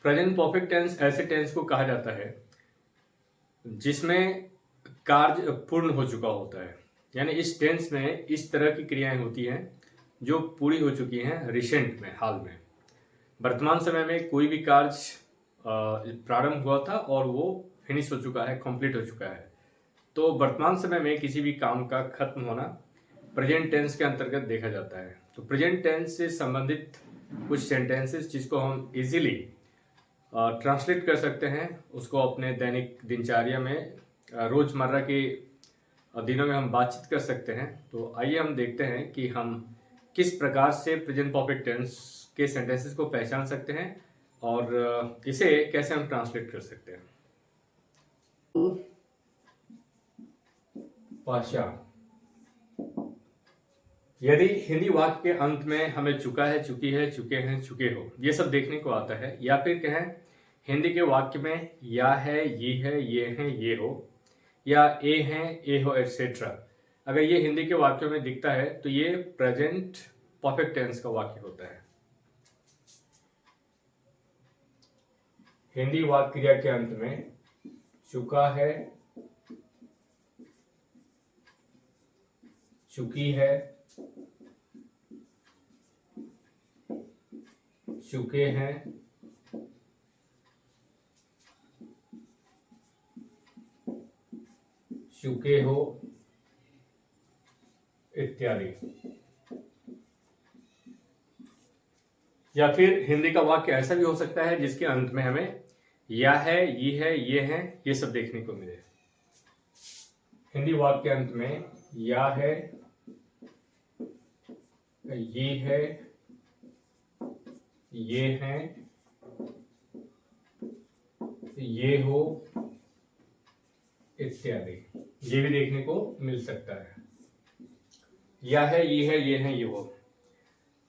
Present perfect tense ऐसे tense को कहा जाता है जिसमें कार्य पूर्ण हो चुका होता है। यानी इस टेंस में इस तरह की क्रियाएं होती हैं जो पूरी हो चुकी हैं रिसेंट में, हाल में। वर्तमान समय में कोई भी कार्य प्रारंभ हुआ था और वो फिनिश हो चुका है, कंप्लीट हो चुका है। तो वर्तमान समय में किसी भी काम का खत्म होना प्रेजेंट टेंस के अंतर्गत देखा जाता है। तो प्रेजेंट टेंस से संबंधित कुछ सेंटेंसेस जिसको हम इजीली ट्रांसलेट कर सकते हैं, उसको अपने दैनिक दिनचर्या में रोजमर्रा के दिनों में हम बातचीत कर सकते हैं। तो आइए हम देखते हैं कि हम किस प्रकार से प्रेजेंट परफेक्ट टेंस के सेंटेंसेस को पहचान सकते हैं और इसे कैसे हम ट्रांसलेट कर सकते हैं। पहचान, यदि हिंदी वाक्य के अंत में हमें चुका है, चुकी है, चुके हैं, चुके हो ये सब देखने को आता है, या फिर कहें हिंदी के वाक्य में या है, ये हैं, ये हो, या ए हैं, ए हो, एटसेट्रा, अगर ये हिंदी के वाक्यों में दिखता है तो ये प्रेजेंट परफेक्ट टेंस का वाक्य होता है। हिंदी वाक्य क्रिया के अंत में चुका है, चुकी है, चुके हैं, चुके हो इत्यादि। या फिर हिंदी का वाक्य ऐसा भी हो सकता है जिसके अंत में हमें या है, ये हैं, ये सब देखने को मिले। हिंदी वाक्य के अंत में या है, ये है, ये हैं, ये हो इत्यादि, ये भी देखने को मिल सकता है। या है, ये हैं, ये हो।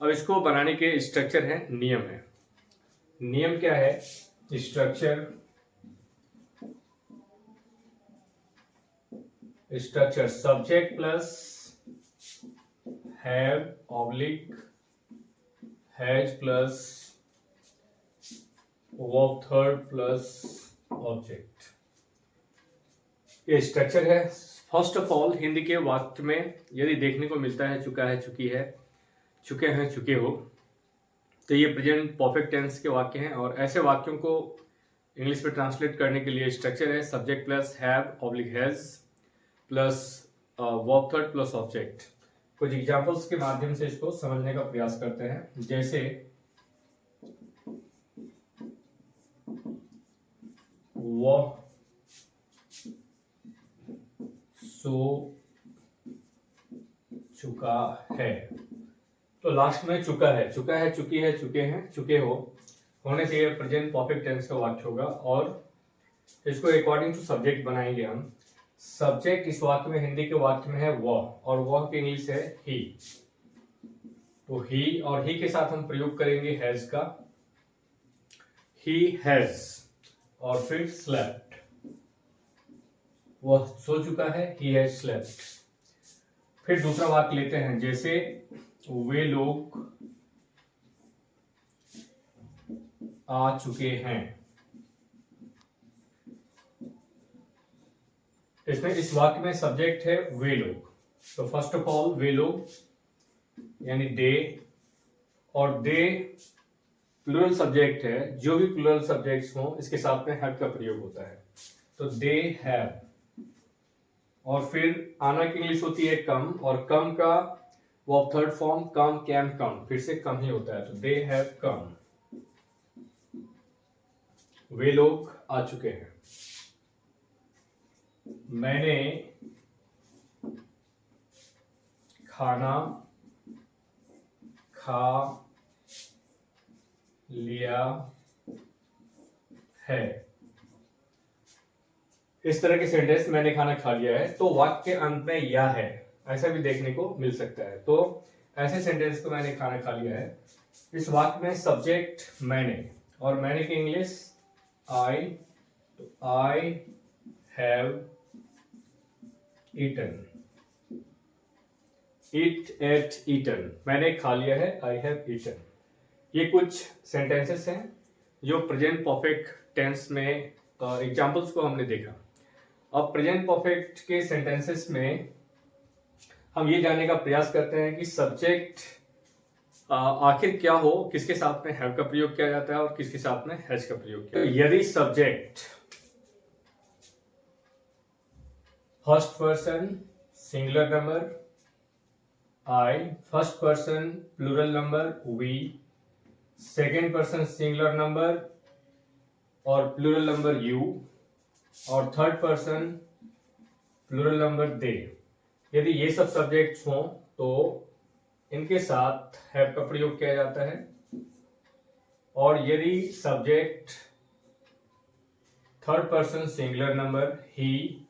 अब इसको बनाने के स्ट्रक्चर है, नियम है। नियम क्या है? Structure subject plus have oblique has plus verb third plus object, ये स्ट्रक्चर है। फर्स्ट ऑफ ऑल हिंदी के वाक्य में यदि देखने को मिलता है चुका है, चुकी है, चुके हैं, चुके हो, तो ये प्रेजेंट परफेक्ट टेंस के वाक्य हैं। और ऐसे वाक्यों को इंग्लिश में ट्रांसलेट करने के लिए स्ट्रक्चर है subject plus have oblique has plus verb third plus object. कुछ एग्जांपल्स के माध्यम से इसको समझने का प्रयास करते हैं। जैसे वह सो चुका है, तो लास्ट में चुका है, चुकी है, चुके हैं, चुके हो होने से ये प्रेजेंट परफेक्ट टेंस का वाक्य होगा। और इसको अकॉर्डिंग टू सब्जेक्ट बनाएंगे हम। सब्जेक्ट इस वाक्य में, हिंदी के वाक्य में है वह, और वह की इंग्लिश है ही। तो ही और ही के साथ हम प्रयोग करेंगे हैज का, ही हैज, और फिर स्लेप्ट, वह सो चुका है, ही हैज स्लेप्ट। फिर दूसरा वाक्य लेते हैं, जैसे वे लोग आ चुके हैं। इसमें इस वाक्य में सब्जेक्ट है वे लोग, तो फर्स्ट ऑफ ऑल वे लोग यानी दे, और दे प्लूरल सब्जेक्ट है। जो भी प्लूरल सब्जेक्ट्स हो इसके साथ में हैव का प्रयोग होता है, तो दे हैव। और फिर आना की इंग्लिश होती है कम, और कम का वर्ब थर्ड फॉर्म कम, कैम, कम, फिर से कम ही होता है, तो दे हैव कम, वे लोग आ चुके हैं। मैंने खाना खा लिया है। इस तरह के सेंटेंस, मैंने खाना खा लिया है, तो वाक्य के अंत में या है, ऐसा भी देखने को मिल सकता है। तो ऐसे सेंटेंस को, मैंने खाना खा लिया है, इस वाक्य में सब्जेक्ट मैंने, और मैंने की इंग्लिश आई, तो I have eaten, eat ate eaten, मैंने खा लिया है, आई हैव ईटन। ये कुछ सेंटेंसेस हैं जो प्रेजेंट परफेक्ट टेंस में एग्जांपल्स को हमने देखा। अब प्रेजेंट परफेक्ट के सेंटेंसेस में हम ये जानने का प्रयास करते हैं कि सब्जेक्ट आखिर क्या हो, किसके साथ में हैव का प्रयोग किया जाता है और किसके साथ में हैज का प्रयोग किया। तो यदि subject first person singular number I, first person plural number we, second person singular number और प्लूरल नंबर यू, और third person plural number they, यदि ये सब सब्जेक्ट्स हों तो इनके साथ हैव का प्रयोग किया जाता है। और यदि subject third person singular number he,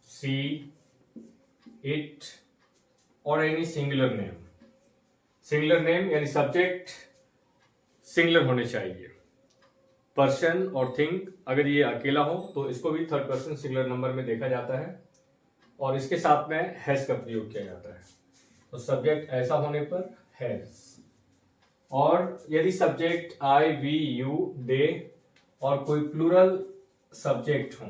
she, it और एनी सिंगुलर नेम यानी सब्जेक्ट सिंगुलर होने चाहिए। पर्सन और थिंग अगर ये अकेला हो तो इसको भी थर्ड पर्सन सिंगुलर नंबर में देखा जाता है और इसके साथ में हैज का प्रयोग किया जाता है। तो सब्जेक्ट ऐसा होने पर हैज। और यदि सब्जेक्ट आई, वी, यू, दे और कोई प्लूरल सब्जेक्ट हो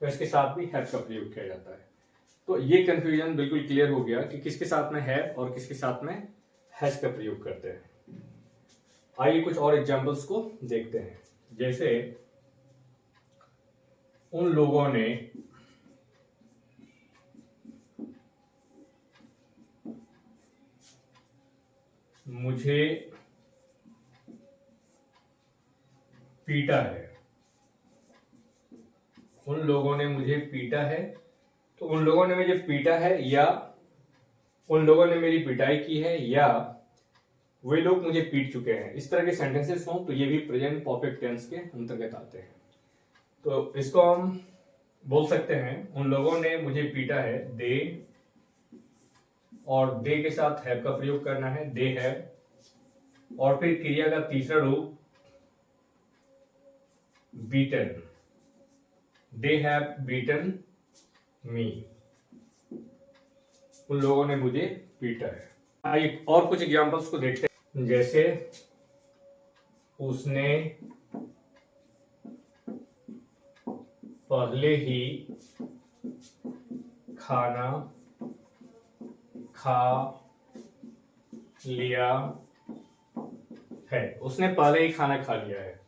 तो इसके साथ भी हैव का प्रयोग किया जाता है। तो ये कंफ्यूजन बिल्कुल क्लियर हो गया कि किसके साथ में है और किसके साथ में हैज का प्रयोग करते हैं। आइए कुछ और एग्जांपल्स को देखते हैं। जैसे उन लोगों ने मुझे पीटा है। उन लोगों ने मुझे पीटा है, तो उन लोगों ने मुझे पीटा है या उन लोगों ने मेरी पिटाई की है या वे लोग मुझे पीट चुके हैं, इस तरह के सेंटेंसेस हों तो ये भी प्रेजेंट परफेक्ट टेंस के अंतर्गत आते हैं। तो इसको हम बोल सकते हैं उन लोगों ने मुझे पीटा है, दे, और दे के साथ हैव का प्रयोग करना है, दे हैव, और फिर क्रिया का तीसरा रूप बीटन, दे हैव बीटन मी, उन लोगों ने मुझे पीटा है। आइए और कुछ एग्जांपल्स को देखते हैं। जैसे उसने पहले ही खाना खा लिया है। उसने पहले ही खाना खा लिया है।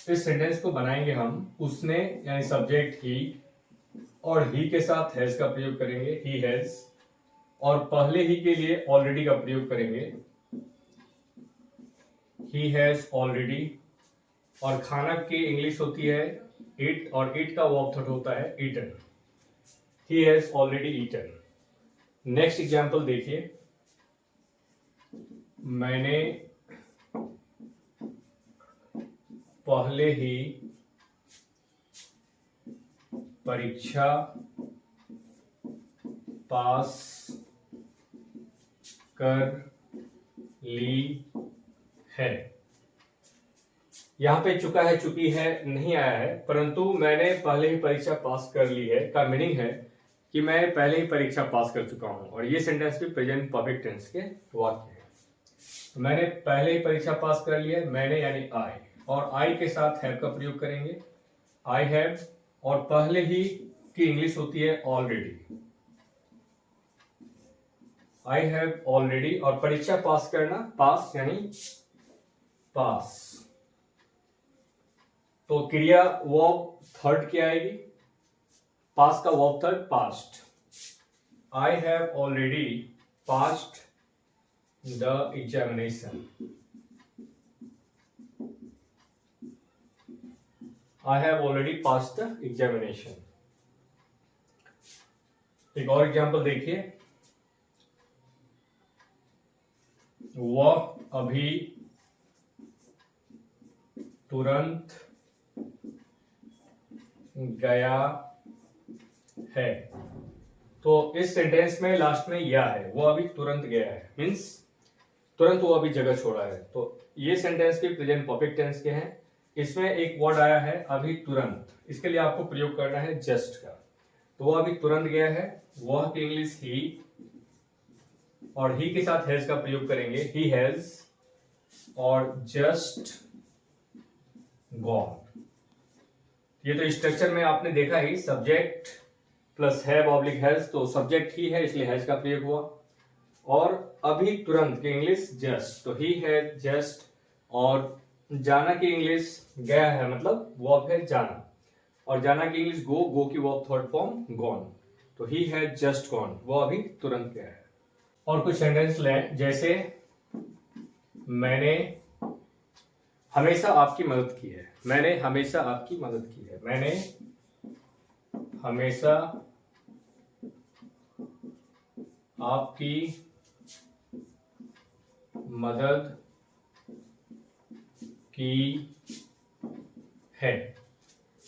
इस सेंटेंस को बनाएंगे हम, उसने यानी सब्जेक्ट ही और ही के साथ हैज का प्रयोग करेंगे, ही हैज, और पहले ही के लिए ऑलरेडी का प्रयोग करेंगे, ही हैज ऑलरेडी, और खाना की इंग्लिश होती है इट और इट का वर्ब थर्ड होता है eaten, he has already eaten. Next example देखिए, मैंने पहले ही परीक्षा पास कर ली है। यहां पे चुका है, चुकी है नहीं आया है, परंतु मैंने पहले ही परीक्षा पास कर ली है का मीनिंग है कि मैं पहले ही परीक्षा पास कर चुका हूं, और ये सेंटेंस भी प्रेजेंट परफेक्ट टेंस के वाक्य है। तो मैंने पहले ही परीक्षा पास कर ली है, मैंने यानी आई, और आई के साथ हैव का प्रयोग करेंगे, आई हैव, और पहले ही की इंग्लिश होती है ऑलरेडी, आई हैव ऑलरेडी, और परीक्षा पास करना, पास यानी पास, तो क्रिया वर्ब थर्ड क्या आएगी, पास का verb third past, I have already passed the examination, I have already passed the examination। एक और एग्जाम्पल देखिए, वह अभी तुरंत गया है। तो इस सेंटेंस में लास्ट में या है, वो अभी तुरंत गया है, मीन्स तुरंत वो अभी जगह छोड़ा है। तो ये सेंटेंस भी प्रेजेंट परफेक्ट टेंस के हैं। इसमें एक वर्ड आया है अभी तुरंत, इसके लिए आपको प्रयोग करना है जस्ट का। तो वो अभी तुरंत गया है, वह की इंग्लिश ही, और ही के साथ हैज का प्रयोग करेंगे, ही हैज, और जस्ट गॉन। ये तो स्ट्रक्चर में आपने देखा ही, subject plus have oblique has, तो सब्जेक्ट ही है इसलिए हैज का प्रयोग हुआ। और अभी तुरंत की इंग्लिश जस्ट, तो ही हैज जस्ट। और जाना की इंग्लिश गया है, मतलब वर्ब है जाना, और जाना की इंग्लिश गो, गो की वर्ब थर्ड फॉर्म गॉन। तो ही हैज जस्ट गॉन, वो अभी तुरंत गया है। और कुछ सेंटेंस लें, जैसे मैंने हमेशा आपकी मदद की है। मैंने हमेशा आपकी मदद की है। मैंने हमेशा आपकी मदद की है।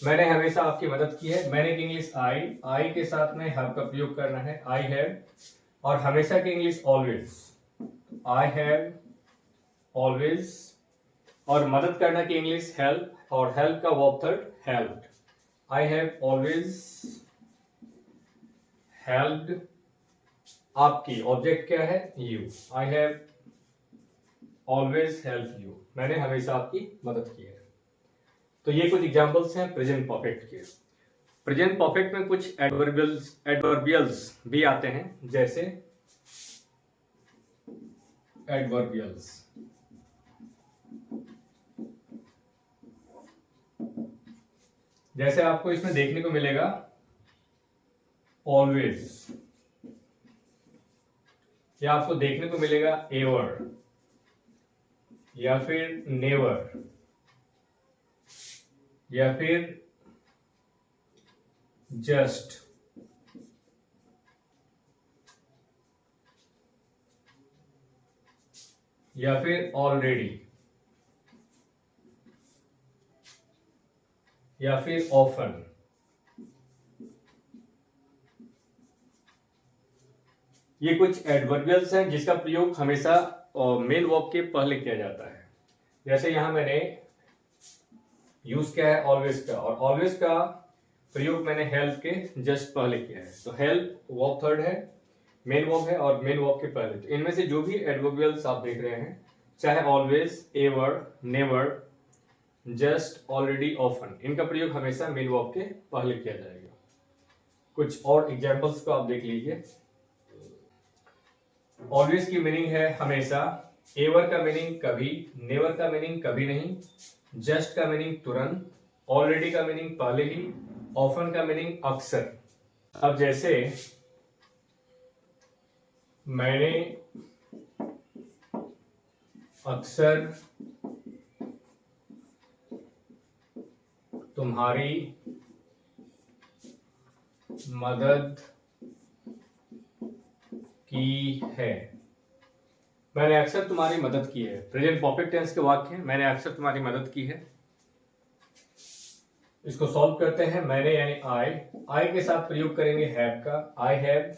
मैंने हमेशा आपकी मदद की है। मैंने की इंग्लिश आई, आई के साथ में हैव का प्रयोग करना है, आई हैव। और हमेशा की English always, I have always. और मदद करना की इंग्लिश हेल्प, और हेल्प का verb third helped. I have always helped आपकी, ऑब्जेक्ट क्या है you, I have always help you, मैंने हमेशा आपकी मदद की है। तो ये कुछ एग्जांपल्स हैं प्रेजेंट परफेक्ट के। प्रेजेंट परफेक्ट में कुछ एडवर्बियल्स भी आते हैं, जैसे एडवर्बियल्स। जैसे आपको इसमें देखने को मिलेगा ऑलवेज, या आपको देखने को मिलेगा एवर, या फिर नेवर, या फिर जस्ट, या फिर ऑलरेडी, या फिर ऑफन। ये कुछ एडवर्बियल्स हैं जिसका प्रयोग हमेशा मेन वर्ब के पहले किया जाता है। जैसे यहां मैंने यूज किया है ऑलवेज का, और ऑलवेज का प्रयोग मैंने हेल्प के जस्ट पहले किया है। तो हेल्प वर्ब थर्ड है, मेन वर्ब है, और मेन वर्ब के पहले। तो इनमें से जो भी एडवर्बियल्स आप देख रहे हैं, चाहे always, ever, never, just, already, often, इनका प्रयोग हमेशा मेन वर्ब के पहले किया जाएगा। कुछ और एग्जांपल्स को आप देख लीजिए। ऑलवेज की मीनिंग है हमेशा, एवर का मीनिंग कभी, नेवर का मीनिंग कभी नहीं, जस्ट का मीनिंग तुरंत, ऑलरेडी का मीनिंग पहले ही, ऑफन का मीनिंग अक्सर। अब जैसे मैंने अक्सर तुम्हारी मदद की है। मैंने अक्सर तुम्हारी मदद की है, प्रेजेंट परफेक्ट टेंस के वाक्य हैं, मैंने अक्सर तुम्हारी मदद की है। इसको सॉल्व करते हैं। मैंने यानी आई के साथ प्रयोग करेंगे हैव का, आई हैव।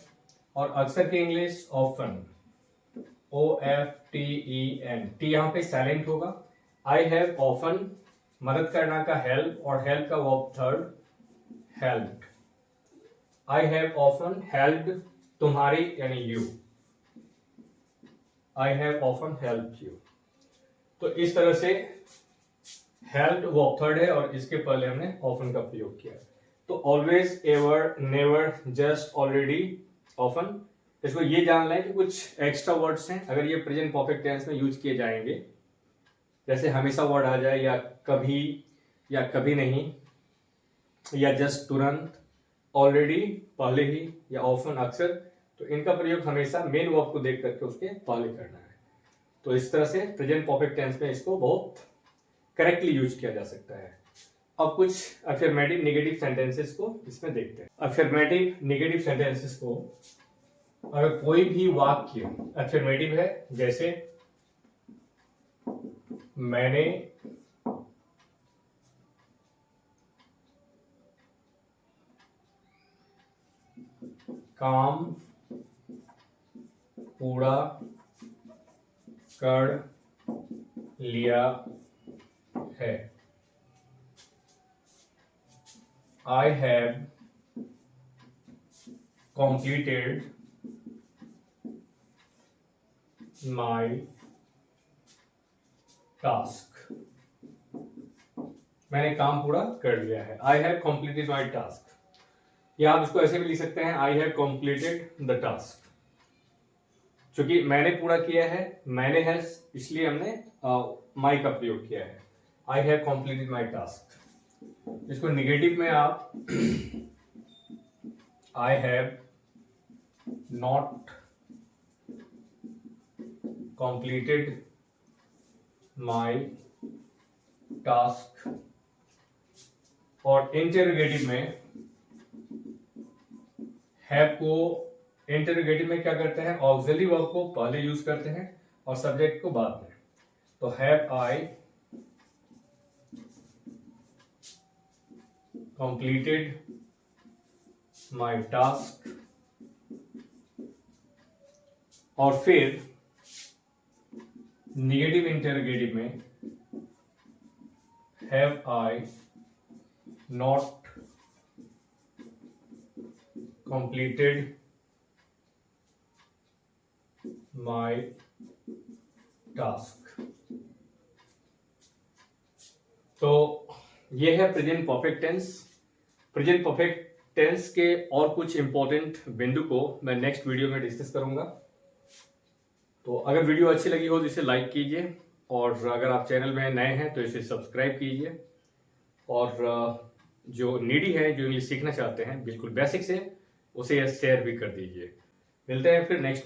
और अक्सर की इंग्लिश ऑफन, OFTEN, टी यहाँ पे साइलेंट होगा। आई हैव ऑफन, मदद करना का हेल्प, और हेल्प का verb third helped. I have often helped तुम्हारी यानी you, I have often helped you. तो इस तरह से हेल्प्ड वर्ब थर्ड है, और इसके पहले हमने ऑफन का प्रयोग किया। तो always, ever, never, just, already, often. इसको ये जान लें कि कुछ एक्स्ट्रा वर्ड्स हैं, अगर ये प्रेजेंट परफेक्ट टेंस में यूज किए जाएंगे, जैसे हमेशा वर्ड आ जाए, या कभी, या कभी नहीं, या जस्ट तुरंत, ऑलरेडी पहले ही, या ऑफन अक्सर, तो इनका प्रयोग हमेशा मेन वर्ब को देख करके उसके पहले करना है। तो इस तरह से प्रेजेंट परफेक्ट टेंस में इसको बहुत करेक्टली यूज किया जा सकता है। अब कुछ अफर्मेटिव नेगेटिव सेंटेंसेस को इसमें देखते हैं। अफर्मेटिव नेगेटिव सेंटेंसेस को, अगर कोई भी वाक्य अफर्मेटिव है, जैसे मैंने काम पूरा कर लिया है, I have completed my task, मैंने काम पूरा कर लिया है। I have completed my task, या आप इसको ऐसे भी लिख सकते हैं, I have completed the task. क्योंकि मैंने पूरा किया है, मैंने है, इसलिए हमने माई का प्रयोग किया है। I have completed my task. इसको निगेटिव में आप I have not completed my task, और इंटरोगेटिव में हैव को इंटरोगेटिव में क्या करते हैं, ऑक्सिलरी वर्ब को पहले यूज करते हैं और सब्जेक्ट को बाद में। तो have I completed my task, और फिर निगेटिव इंटरोगेटिव में have I not completed my task. तो ये है present perfect tense. Present perfect tense के और कुछ इंपॉर्टेंट बिंदु को मैं नेक्स्ट वीडियो में डिस्कस करूंगा। तो अगर वीडियो अच्छी लगी हो तो इसे लाइक कीजिए, और अगर आप चैनल में नए हैं तो इसे सब्सक्राइब कीजिए, और जो नीडी है, जो इंग्लिश सीखना चाहते हैं बिल्कुल बेसिक से, उसे शेयर भी कर दीजिए। मिलते हैं फिर नेक्स्ट